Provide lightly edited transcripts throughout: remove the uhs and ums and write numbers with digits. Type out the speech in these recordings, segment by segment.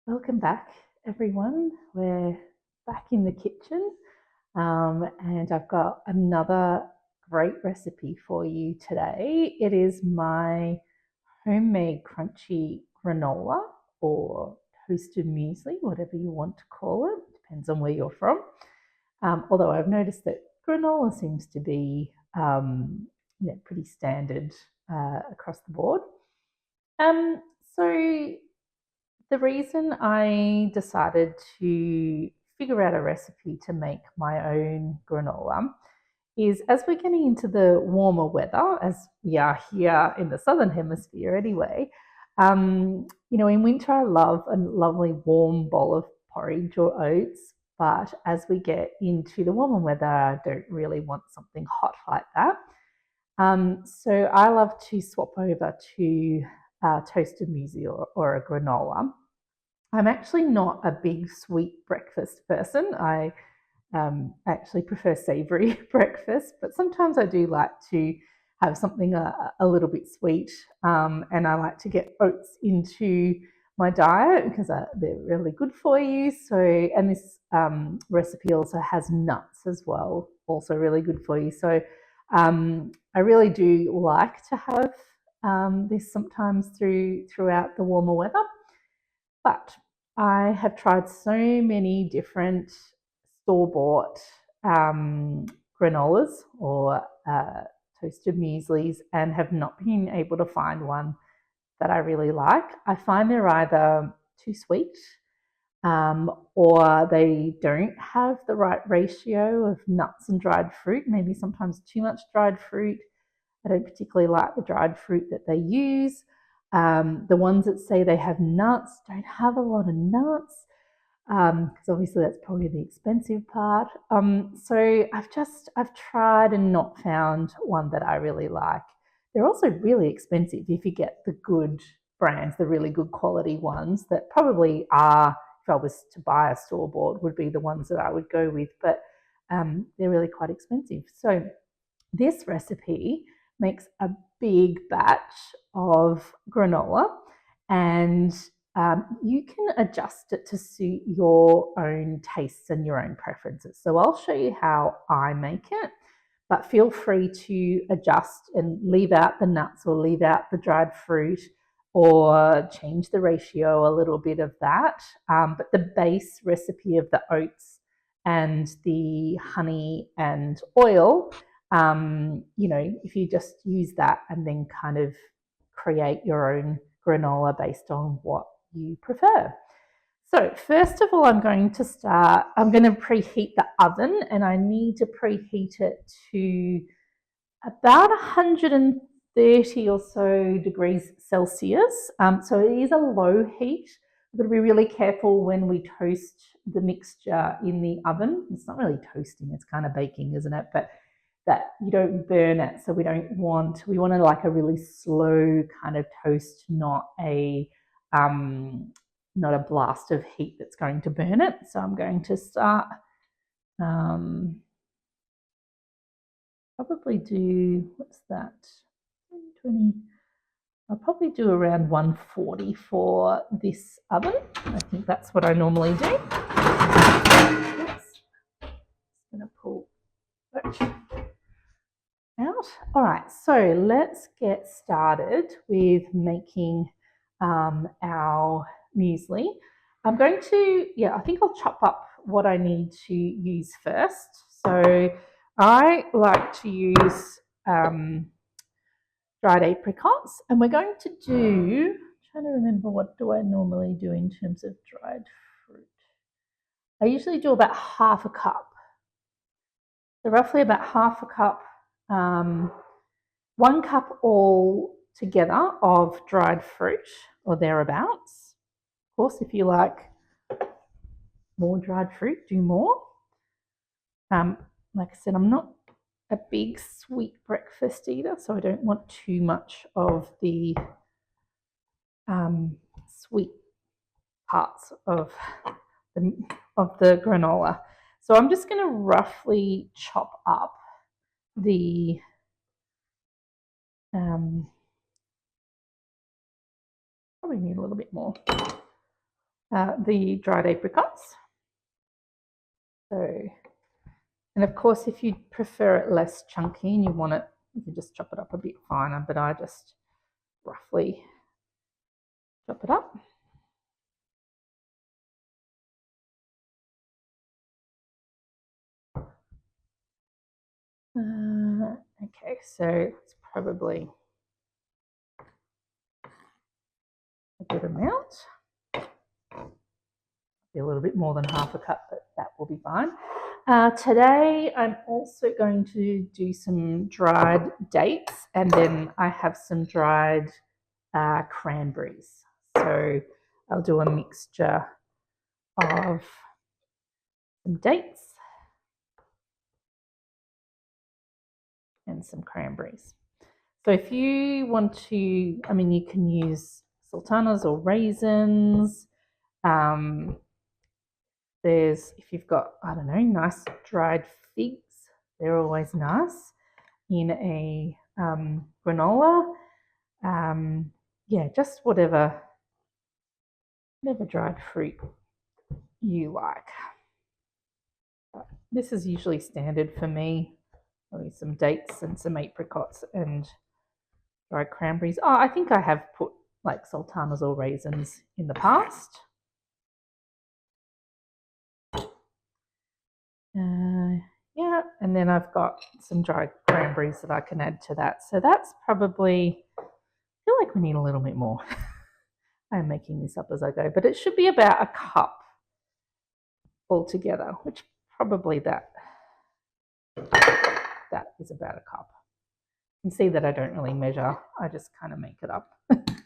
Welcome back, everyone. We're back in the kitchen, and I've got another great recipe for you today. It is my homemade crunchy granola or toasted muesli, whatever you want to call it, depends on where you're from. Although I've noticed that granola seems to be pretty standard across the board. Um, so the reason I decided to figure out a recipe to make my own granola is as we're getting into the warmer weather, as we are here in the southern hemisphere anyway. In winter I love a lovely warm bowl of porridge or oats, but as we get into the warmer weather, I don't really want something hot like that. So I love to swap over to toasted muesli or a granola. I'm actually not a big sweet breakfast person. I actually prefer savory breakfast, but sometimes I do like to have something a little bit sweet. And I like to get oats into my diet because they're really good for you. So, and this recipe also has nuts as well, also really good for you. So, I really do like to have this sometimes throughout the warmer weather. But I have tried so many different store-bought granolas or toasted mueslis and have not been able to find one that I really like. I find they're either too sweet or they don't have the right ratio of nuts and dried fruit, maybe sometimes too much dried fruit. I don't particularly like the dried fruit that they use. The ones that say they have nuts don't have a lot of nuts because obviously that's probably the expensive part. So I've tried and not found one that I really like. They're also really expensive if you get the good brands, the really good quality ones that probably are, if I was to buy a store bought, would be the ones that I would go with, but they're really quite expensive. So this recipe makes a big batch of granola and you can adjust it to suit your own tastes and your own preferences. So I'll show you how I make it, but feel free to adjust and leave out the nuts or leave out the dried fruit or change the ratio a little bit of that. But the base recipe of the oats and the honey and oil, if you just use that and then kind of create your own granola based on what you prefer. So first of all, I'm going to preheat the oven and I need to preheat it to about 130 or so degrees Celsius. So it is a low heat. We've got to be really careful when we toast the mixture in the oven. It's not really toasting, it's kind of baking, isn't it? But that you don't burn it. So we want to like a really slow kind of toast, not a blast of heat that's going to burn it. So I'm going to start probably do, what's that, 20, I'll probably do around 140 for this oven. I think that's what I normally do. Oops. I'm going to pull that out. All right, so let's get started with making our muesli. I'm going to, I think I'll chop up what I need to use first. So I like to use dried apricots, and we're going to do, I'm trying to remember what do I normally do in terms of dried fruit. I usually do about half a cup. So roughly about half a cup, 1 cup all together of dried fruit or thereabouts. Of course, if you like more dried fruit, do more. Like I said, I'm not a big sweet breakfast eater, so I don't want too much of the sweet parts of the granola. So I'm just going to roughly chop up the probably need a little bit more. the dried apricots. So, and of course, if you prefer it less chunky and you want it, you can just chop it up a bit finer, but I just roughly chop it up. Okay, so it's probably a good amount. Be a little bit more than half a cup, but that will be fine. Today, I'm also going to do some dried dates, and then I have some dried cranberries. So I'll do a mixture of some dates and some cranberries. So if you want to, I mean, you can use sultanas or raisins. If you've got, I don't know, nice dried figs, they're always nice in a granola. Yeah, just whatever dried fruit you like. But this is usually standard for me. Maybe some dates and some apricots and dried cranberries. Oh, I think I have put like sultanas or raisins in the past. Yeah, and then I've got some dried cranberries that I can add to that. So that's probably, I feel like we need a little bit more. I'm making this up as I go, but it should be about a cup altogether, which probably that is about a cup. You can see that I don't really measure. I just kind of make it up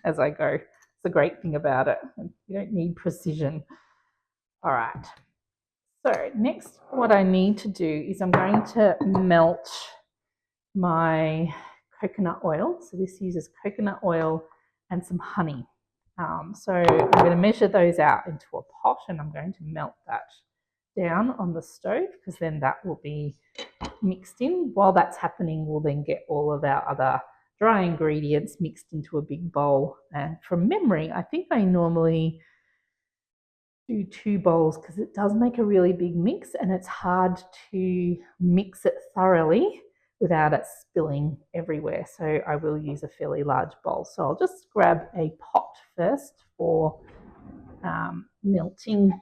as I go. It's the great thing about it. You don't need precision. All right. So next, what I need to do is I'm going to melt my coconut oil. So this uses coconut oil and some honey. So I'm going to measure those out into a pot and I'm going to melt that down on the stove because then that will be mixed in. While that's happening, we'll then get all of our other dry ingredients mixed into a big bowl. And from memory, I think I normally do 2 bowls because it does make a really big mix and it's hard to mix it thoroughly without it spilling everywhere. So I will use a fairly large bowl. So I'll just grab a pot first for melting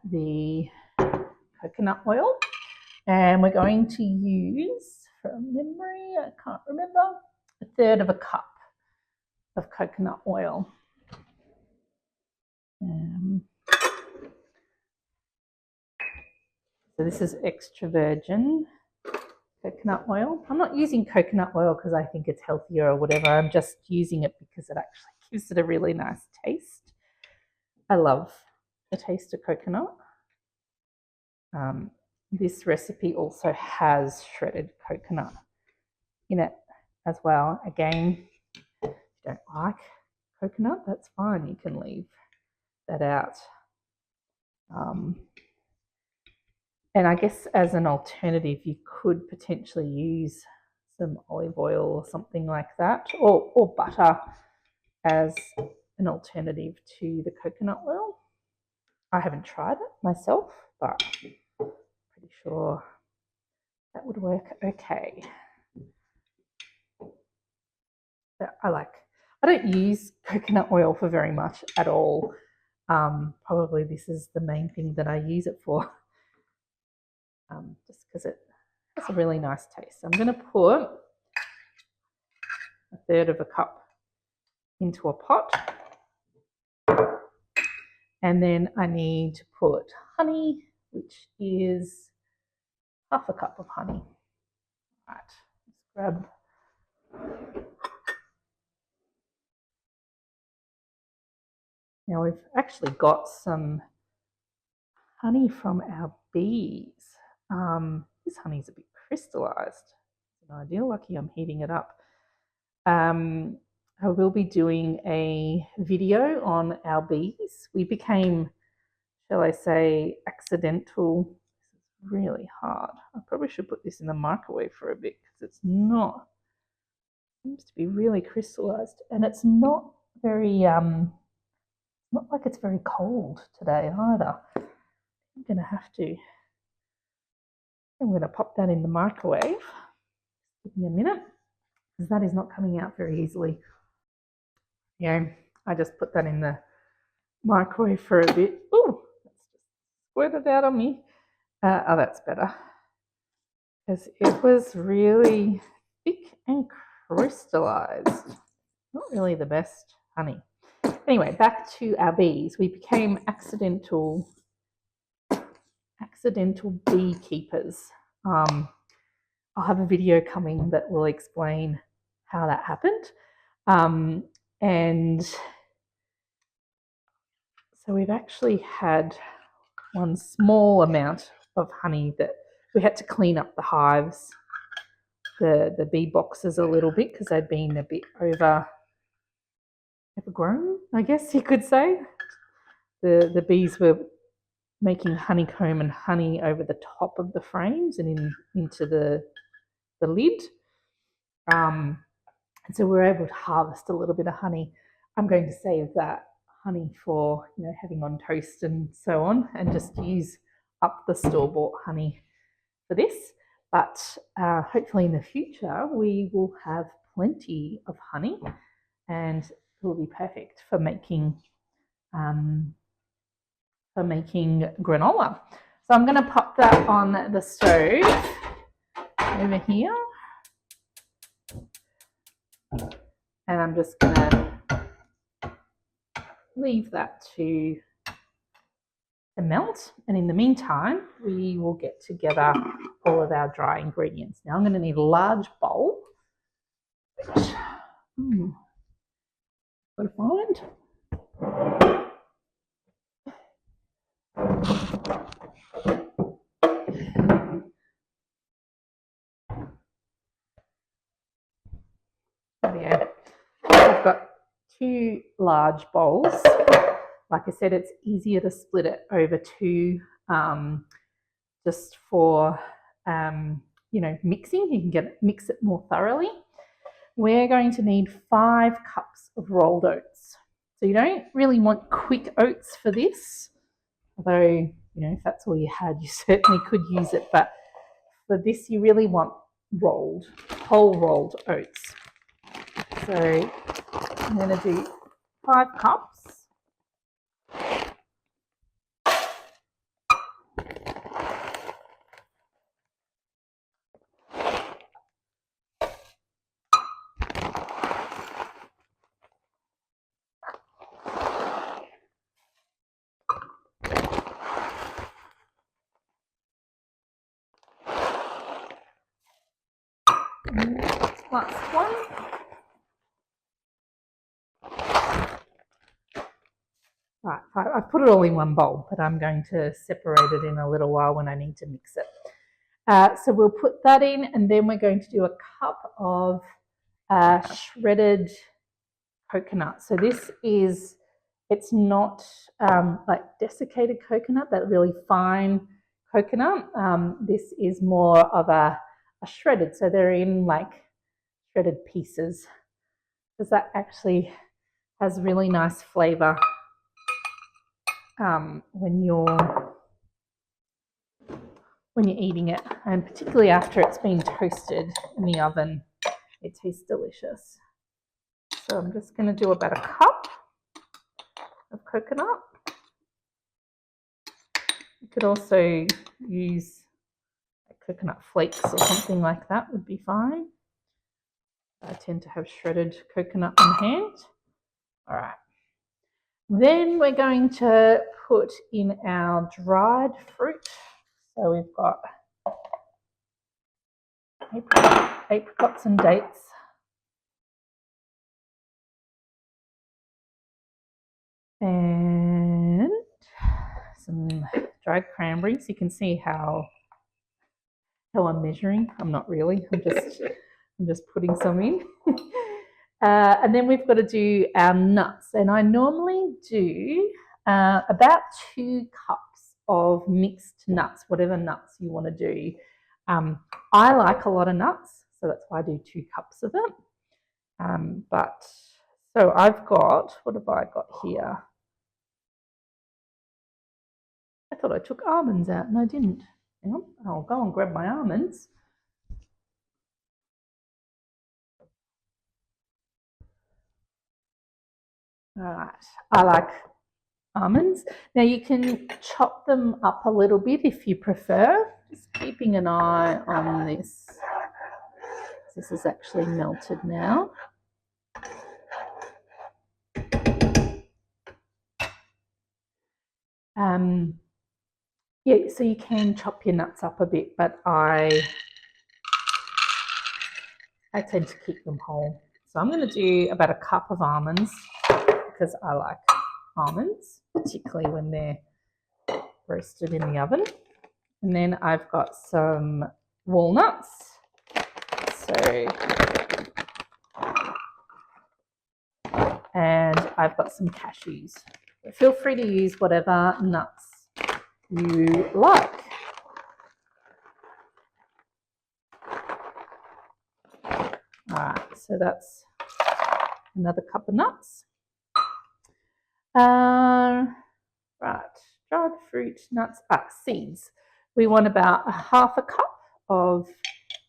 the coconut oil. And we're going to use, from memory, I can't remember, 1/3 of a cup of coconut oil. So this is extra virgin coconut oil. I'm not using coconut oil because I think it's healthier or whatever. I'm just using it because it actually gives it a really nice taste. I love the taste of coconut. This recipe also has shredded coconut in it as well. Again, if you don't like coconut, that's fine. You can leave that out. And I guess as an alternative, you could potentially use some olive oil or something like that, or butter as an alternative to the coconut oil. I haven't tried it myself, but I'm pretty sure that would work okay. But I don't use coconut oil for very much at all. Probably this is the main thing that I use it for, just because it has a really nice taste. So I'm going to put 1/3 of a cup into a pot. And then I need to put honey, which is 1/2 a cup of honey. Right, let's grab. Now we've actually got some honey from our bees. This honey is a bit crystallized. It's an ideal. Lucky I'm heating it up. I will be doing a video on our bees. We became, shall I say, accidental. This is really hard. I probably should put this in the microwave for a bit because it's not, it seems to be really crystallized and it's not very, not like it's very cold today either. I'm going to pop that in the microwave. Give me a minute, because that is not coming out very easily. Yeah, I just put that in the microwave for a bit. Ooh, that's just squirted out on me. Oh, that's better. Because it was really thick and crystallized. Not really the best honey. Anyway, back to our bees. We became accidental beekeepers. I'll have a video coming that will explain how that happened. And so we've actually had one small amount of honey that we had to clean up the hives, the bee boxes a little bit, because they'd been a bit overgrown, I guess you could say. The bees were making honeycomb and honey over the top of the frames and into the lid. And so we were able to harvest a little bit of honey. I'm going to save that honey for having on toast and so on, and just use up the store-bought honey for this. But hopefully in the future we will have plenty of honey, and it will be perfect for making granola. So I'm going to pop that on the stove over here, and I'm just going to leave that to melt. And in the meantime, we will get together all of our dry ingredients. Now I'm going to need a large bowl, which I've got to find. Yeah, I've got 2 large bowls. Like I said, it's easier to split it over 2, just for mixing. You can mix it more thoroughly. We're going to need 5 cups of rolled oats. So you don't really want quick oats for this, although if that's all you had, you certainly could use it. But for this, you really want whole rolled oats. So I'm going to do 5 cups. Last one. Right, I've put it all in one bowl, but I'm going to separate it in a little while when I need to mix it. So we'll put that in, and then we're going to do a cup of shredded coconut. So this is, it's not like desiccated coconut, that really fine coconut. This is more of a shredded, so they're in like shredded pieces, because that actually has really nice flavour when you're eating it, and particularly after it's been toasted in the oven, it tastes delicious. So I'm just going to do about a cup of coconut. You could also use coconut flakes or something like that, would be fine. I tend to have shredded coconut on hand. All right. Then we're going to put in our dried fruit. So we've got apricots and dates. And some dried cranberries. You can see how I'm measuring. I'm not really. I'm just putting some in. And then we've got to do our nuts. And I normally do about 2 cups of mixed nuts, whatever nuts you want to do. I like a lot of nuts, so that's why I do 2 cups of it. So I've got, what have I got here? I thought I took almonds out and I didn't. Hang on, I'll go and grab my almonds. All right, I like almonds. Now you can chop them up a little bit if you prefer. Just keeping an eye on this. This is actually melted now. Yeah, so you can chop your nuts up a bit, but I tend to keep them whole. So I'm going to do about a cup of almonds because I like almonds, particularly when they're roasted in the oven. And then I've got some walnuts. And I've got some cashews. But feel free to use whatever nuts you like. All right, so that's another cup of nuts. Right, dried fruit, nuts, seeds. We want about half a cup of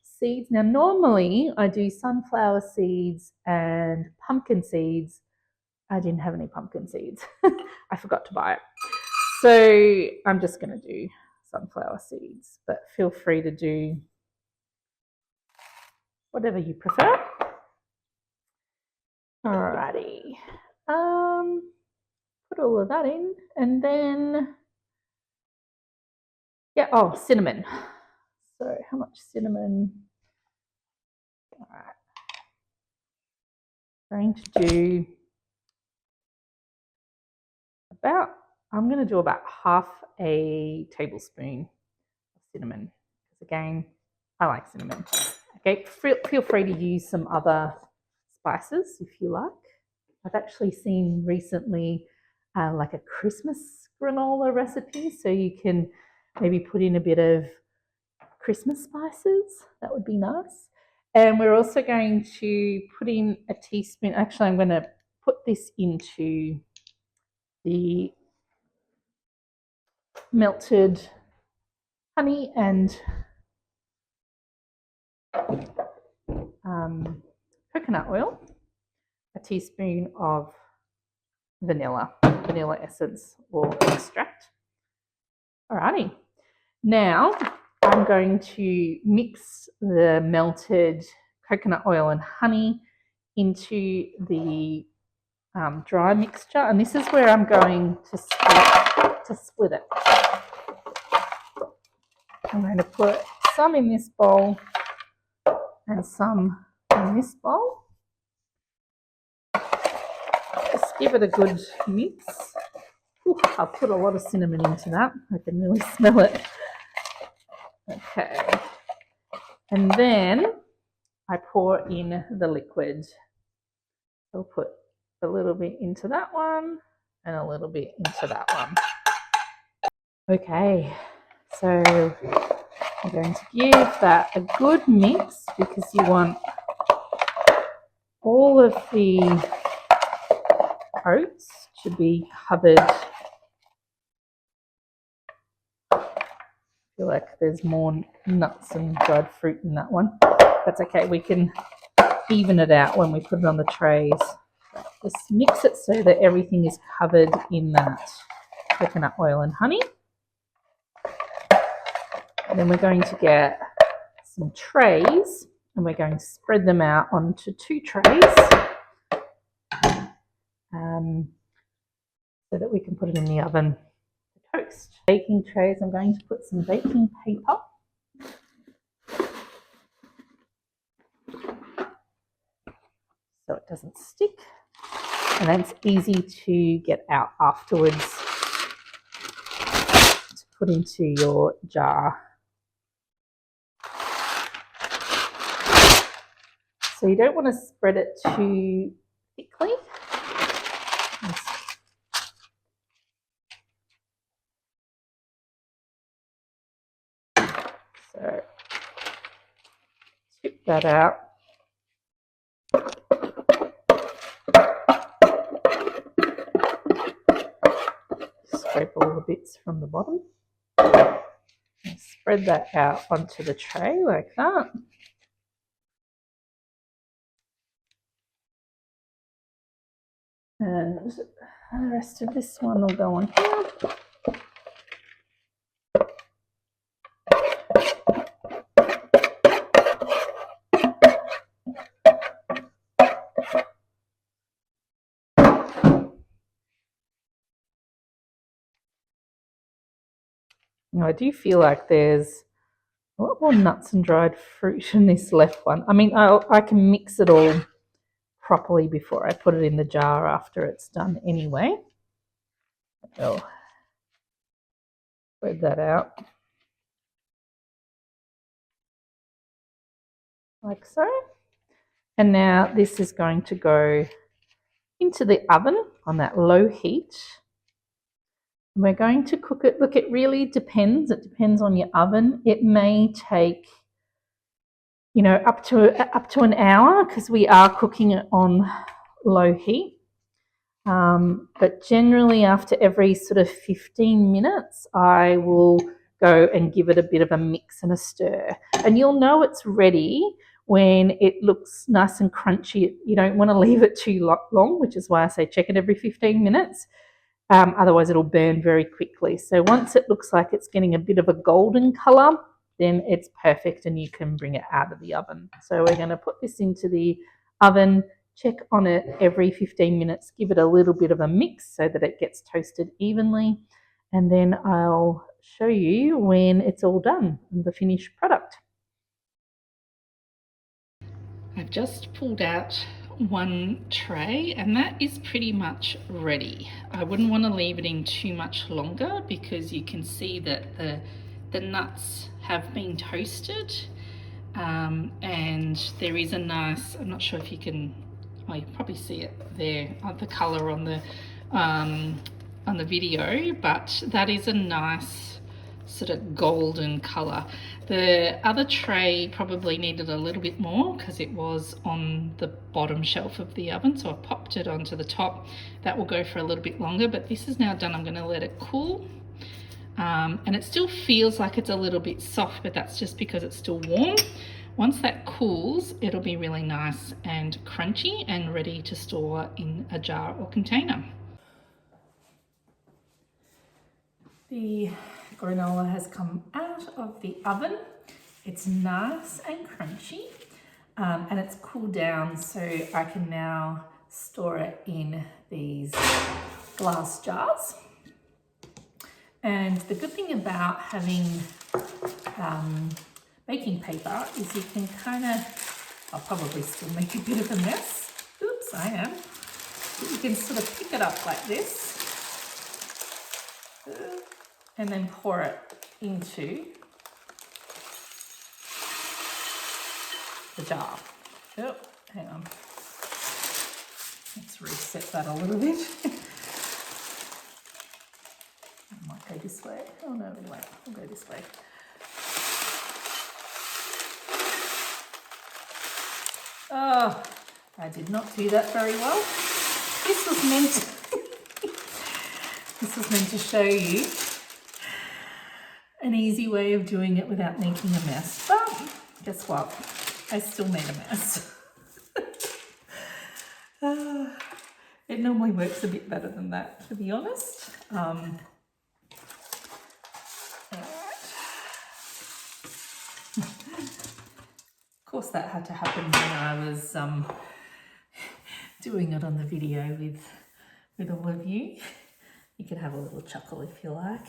seeds. Now, normally I do sunflower seeds and pumpkin seeds. I didn't have any pumpkin seeds. I forgot to buy it. So I'm just going to do sunflower seeds, but feel free to do whatever you prefer. Alrighty. Put all of that in, and then cinnamon. So how much cinnamon? All right. I'm going to do about half a tablespoon of cinnamon. Because again, I like cinnamon. Okay, feel free to use some other spices if you like. I've actually seen recently like a Christmas granola recipe, so you can maybe put in a bit of Christmas spices. That would be nice. And we're also going to put in a teaspoon. Actually, I'm going to put this into the melted honey and coconut oil, a teaspoon of vanilla essence or extract. Alrighty. Now I'm going to mix the melted coconut oil and honey into the dry mixture, and this is where I'm going to split it. I'm going to put some in this bowl and some in this bowl. Just give it a good mix. Ooh, I've put a lot of cinnamon into that. I can really smell it. Okay. And then I pour in the liquid. I'll put a little bit into that one and a little bit into that one. Okay, so I'm going to give that a good mix because you want all of the oats to be covered. I feel like there's more nuts and dried fruit in that one. That's okay, we can even it out when we put it on the trays. Just mix it so that everything is covered in that coconut oil and honey. And then we're going to get some trays and we're going to spread them out onto 2 trays so that we can put it in the oven to toast. Baking trays, I'm going to put some baking paper so it doesn't stick, and then it's easy to get out afterwards to put into your jar. So you don't want to spread it too thickly. So tip that out. scrape all the bits from the bottom. And spread that out onto the tray like that. And the rest of this one will go on here. Now, I do feel like there's a lot more nuts and dried fruit in this left one. I mean, I can mix it all properly before I put it in the jar after it's done anyway. I'll spread that out like so. And now this is going to go into the oven on that low heat. We're going to cook it. Look, it really depends. It depends on your oven. It may take, you know, up to an hour because we are cooking it on low heat. But generally after every sort of 15 minutes, I will go and give it a bit of a mix and a stir. And you'll know it's ready when it looks nice and crunchy. You don't want to leave it too long, which is why I say check it every 15 minutes. Otherwise it'll burn very quickly. So once it looks like it's getting a bit of a golden colour, then it's perfect and you can bring it out of the oven. So we're going to put this into the oven, check on it every 15 minutes, give it a little bit of a mix so that it gets toasted evenly, and then I'll show you when it's all done, the finished product. I've just pulled out one tray and that is pretty much ready. I wouldn't want to leave it in too much longer because you can see that the nuts have been toasted, and there is a nice, I'm not sure if you can, oh, you probably see it there, the colour on the video, but that is a nice sort of golden colour. The other tray probably needed a little bit more because it was on the bottom shelf of the oven, so I popped it onto the top. That will go for a little bit longer, but this is now done. I'm going to let it cool, and it still feels like it's a little bit soft, but that's just because it's still warm. Once that cools, it'll be really nice and crunchy and ready to store in a jar or container. The granola has come out of the oven. It's nice and crunchy, and it's cooled down, so I can now store it in these glass jars. And the good thing about having baking paper is you can kind of, I'll probably still make a bit of a mess. Oops, I am. But you can sort of pick it up like this and then pour it into the jar. Oh, hang on. Let's reset that a little bit. I might go this way. Oh no, wait, I'll go this way. Oh, I did not do that very well. This was meant to show you an easy way of doing it without making a mess. But guess what? I still made a mess. It normally works a bit better than that, to be honest. Of course, that had to happen when I was doing it on the video with all of you. You can have a little chuckle if you like.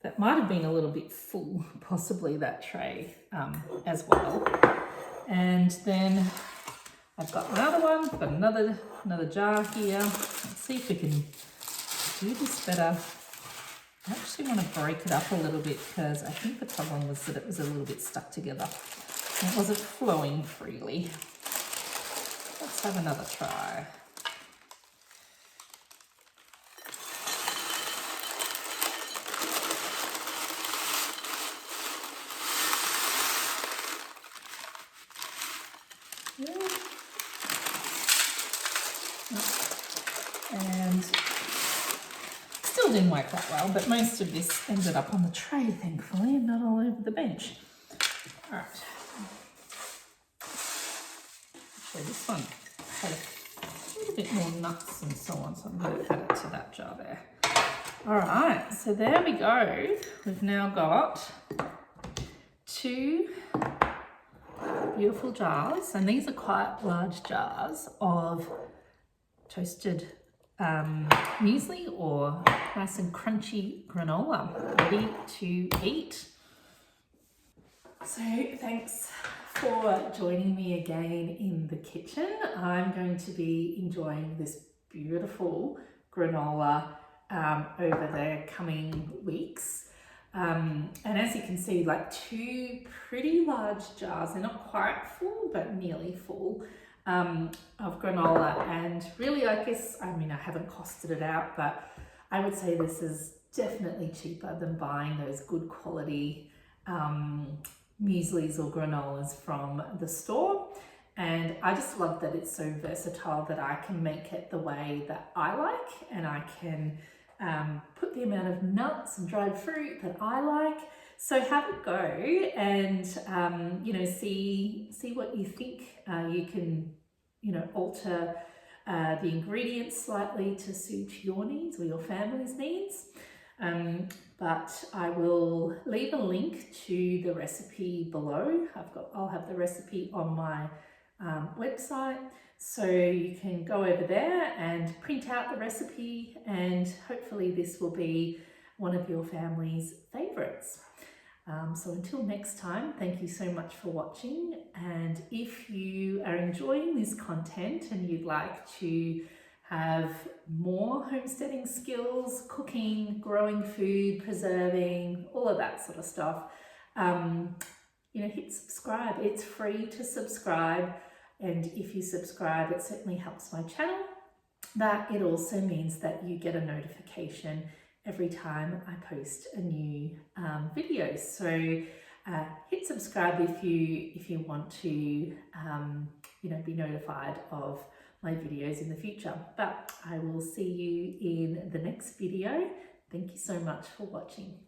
That might have been a little bit full, possibly that tray as well. And then I've got another one, got another jar here. Let's see if we can do this better. I actually want to break it up a little bit because I think the problem was that it was a little bit stuck together. It wasn't flowing freely. Let's have another try. And candle didn't work that well, but most of this ended up on the tray, thankfully, and not all over the bench. All right. Actually, this one has a little bit more nuts and so on, so I'm going to add it to that jar there. All right, so there we go. We've now got 2 beautiful jars, and these are quite large jars of toasted muesli or nice and crunchy granola ready to eat. So thanks for joining me again in the kitchen. I'm going to be enjoying this beautiful granola over the coming weeks. And as you can see, like 2 pretty large jars. They're not quite full, but nearly full of granola. And really, I guess, I mean, I haven't costed it out, but I would say this is definitely cheaper than buying those good quality mueslis or granolas from the store. And I just love that it's so versatile that I can make it the way that I like, and I can put the amount of nuts and dried fruit that I like. So have a go and you know, see what you think. You can, you know, alter the ingredients slightly to suit your needs or your family's needs. But I will leave a link to the recipe below. I'll have the recipe on my website, so you can go over there and print out the recipe, and hopefully this will be one of your family's favorites. So until next time, thank you so much for watching, and if you are enjoying this content and you'd like to have more homesteading skills, cooking, growing food, preserving, all of that sort of stuff, you know, hit subscribe. It's free to subscribe, and if you subscribe, it certainly helps my channel. But it also means that you get a notification every time I post a new video. So hit subscribe if you want to you know, be notified of my videos in the future. But I will see you in the next video. Thank you so much for watching.